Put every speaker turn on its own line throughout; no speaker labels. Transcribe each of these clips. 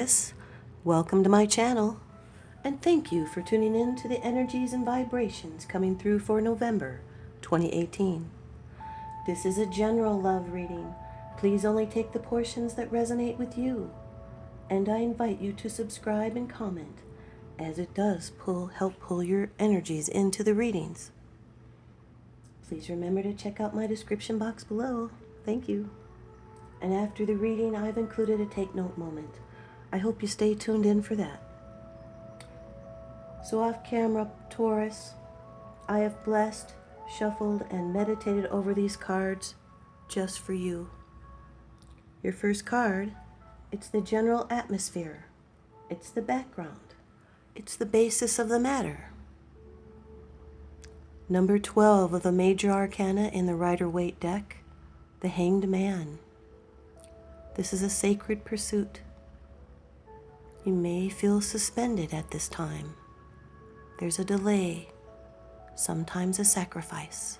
Taurus. Welcome to my channel, and thank you for tuning in to the energies and vibrations coming through for November 2018. This is a general love reading. Please only take the portions that resonate with you, and I invite you to subscribe and comment, as it does help pull your energies into the readings. Please remember to check out my description box below. Thank you. And after the reading, I've included a take note moment. I hope you stay tuned in for that. So off camera, Taurus, I have blessed, shuffled, and meditated over these cards just for you. Your first card, it's the general atmosphere. It's the background. It's the basis of the matter. Number 12 of the major arcana in the Rider-Waite deck, the Hanged Man. This is a sacred pursuit. You may feel suspended at this time. There's a delay, sometimes a sacrifice.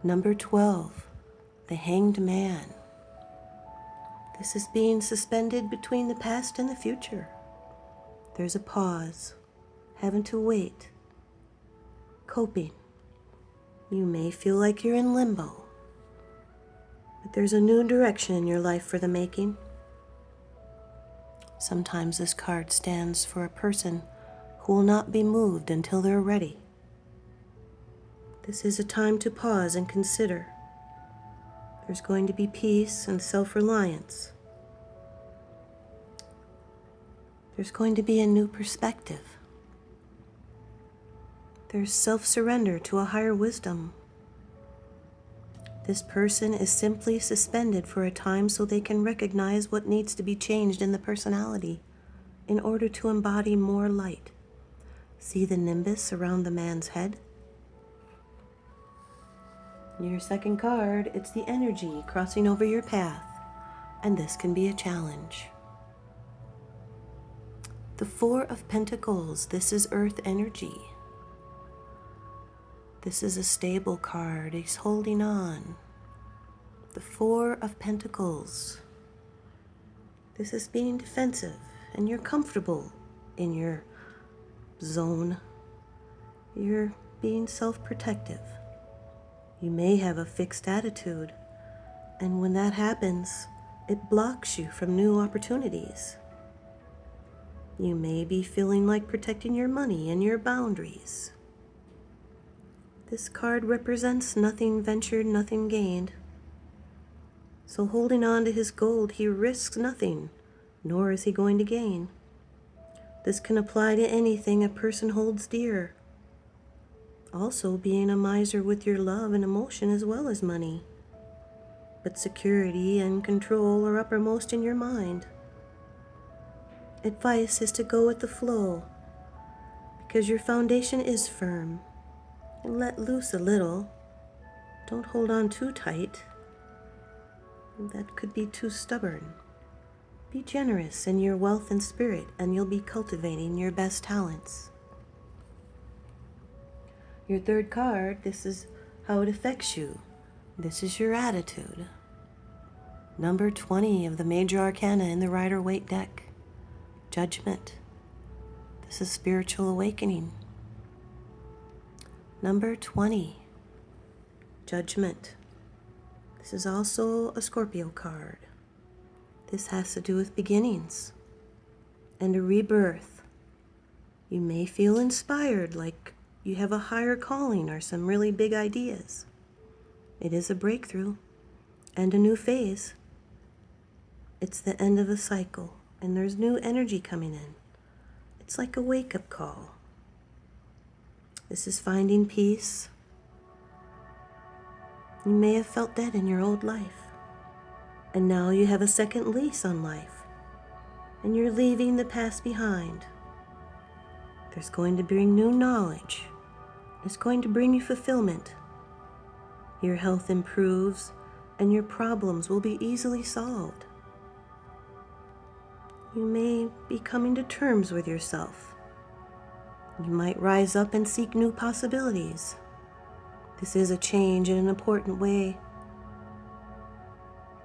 Number 12, the Hanged Man. This is being suspended between the past and the future. There's a pause, having to wait, coping. You may feel like you're in limbo, but there's a new direction in your life for the making. Sometimes this card stands for a person who will not be moved until they're ready. This is a time to pause and consider. There's going to be peace and self-reliance. There's going to be a new perspective. There's self-surrender to a higher wisdom. This person is simply suspended for a time so they can recognize what needs to be changed in the personality in order to embody more light. See the nimbus around the man's head? Your second card, it's the energy crossing over your path, and this can be a challenge. The Four of Pentacles, this is earth energy. This is a stable card. He's holding on. The Four of Pentacles. This is being defensive, and you're comfortable in your zone. You're being self-protective. You may have a fixed attitude, and when that happens, it blocks you from new opportunities. You may be feeling like protecting your money and your boundaries. This card represents nothing ventured, nothing gained. So holding on to his gold, he risks nothing, nor is he going to gain. This can apply to anything a person holds dear. Also being a miser with your love and emotion as well as money. But security and control are uppermost in your mind. Advice is to go with the flow, because your foundation is firm. And let loose a little. Don't hold on too tight. That could be too stubborn. Be generous in your wealth and spirit, and you'll be cultivating your best talents. Your third card, this is how it affects you. This is your attitude. Number 20 of the major arcana in the Rider-Waite deck, Judgment. This is spiritual awakening. Number 20, Judgment. This is also a Scorpio card. This has to do with beginnings and a rebirth. You may feel inspired, like you have a higher calling or some really big ideas. It is a breakthrough and a new phase. It's the end of a cycle, and there's new energy coming in. It's like a wake-up call. This is finding peace. You may have felt that in your old life, and now you have a second lease on life, and you're leaving the past behind. There's going to bring new knowledge. It's going to bring you fulfillment. Your health improves, and your problems will be easily solved. You may be coming to terms with yourself. You might rise up and seek new possibilities. This is a change in an important way.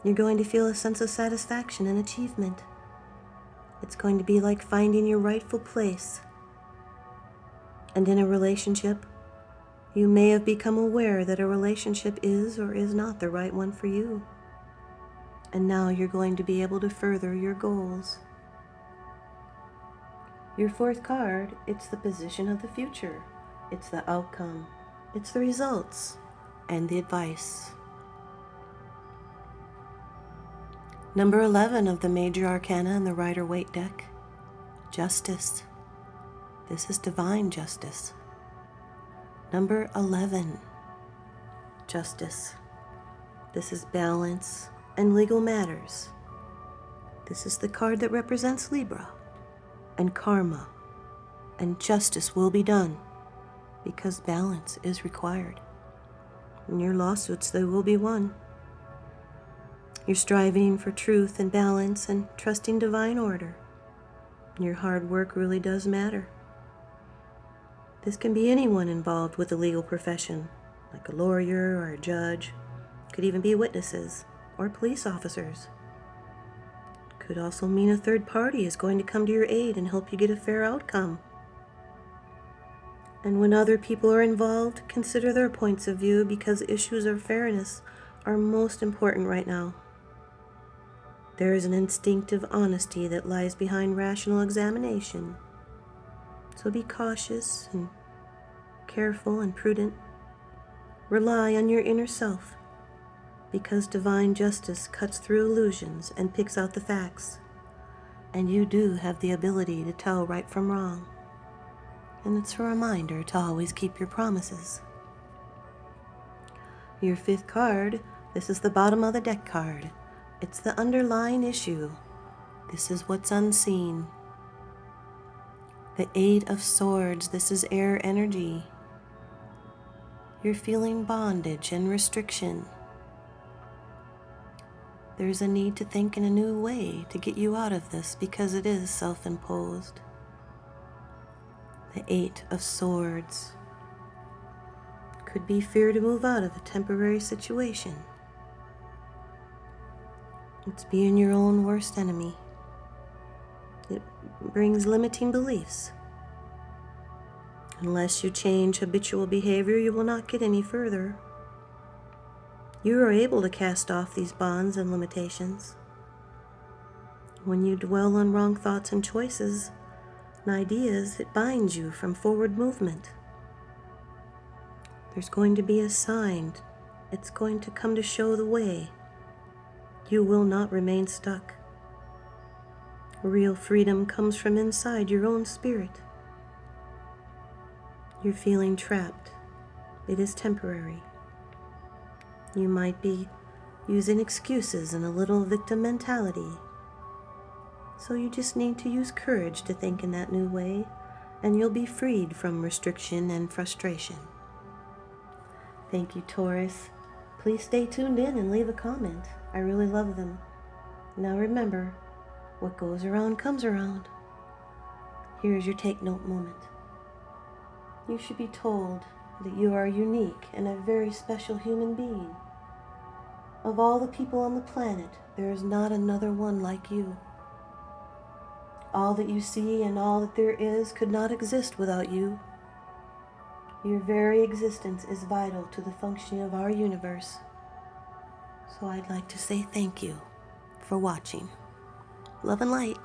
You're going to feel a sense of satisfaction and achievement. It's going to be like finding your rightful place. And in a relationship, you may have become aware that a relationship is or is not the right one for you. And now you're going to be able to further your goals. Your fourth card, it's the position of the future. It's the outcome. It's the results and the advice. Number 11 of the major arcana in the Rider-Waite deck, justice. This is divine justice. Number 11, justice. This is balance and legal matters. This is the card that represents Libra and karma, and justice will be done because balance is required. In your lawsuits, they will be won. You're striving for truth and balance and trusting divine order. Your hard work really does matter. This can be anyone involved with the legal profession, like a lawyer or a judge. Could even be witnesses or police officers. Could also mean a third party is going to come to your aid and help you get a fair outcome. And when other people are involved, consider their points of view because issues of fairness are most important right now. There is an instinctive honesty that lies behind rational examination. So be cautious and careful and prudent. Rely on your inner self because divine justice cuts through illusions and picks out the facts. And you do have the ability to tell right from wrong. And it's a reminder to always keep your promises. Your fifth card, this is the bottom of the deck card. It's the underlying issue. This is what's unseen. The Eight of Swords, this is air energy. You're feeling bondage and restriction. There's a need to think in a new way to get you out of this because it is self-imposed. The Eight of Swords could be fear to move out of a temporary situation. It's being your own worst enemy. It brings limiting beliefs. Unless you change habitual behavior, you will not get any further. You are able to cast off these bonds and limitations. When you dwell on wrong thoughts and choices and ideas, it binds you from forward movement. There's going to be a sign. It's going to come to show the way. You will not remain stuck. Real freedom comes from inside your own spirit. You're feeling trapped. It is temporary. You might be using excuses and a little victim mentality. So you just need to use courage to think in that new way, and you'll be freed from restriction and frustration. Thank you, Taurus. Please stay tuned in and leave a comment. I really love them. Now remember, what goes around comes around. Here's your take note moment. You should be told that you are unique and a very special human being. Of all the people on the planet, there is not another one like you. All that you see and all that there is could not exist without you. Your very existence is vital to the functioning of our universe. So I'd like to say thank you for watching. Love and light.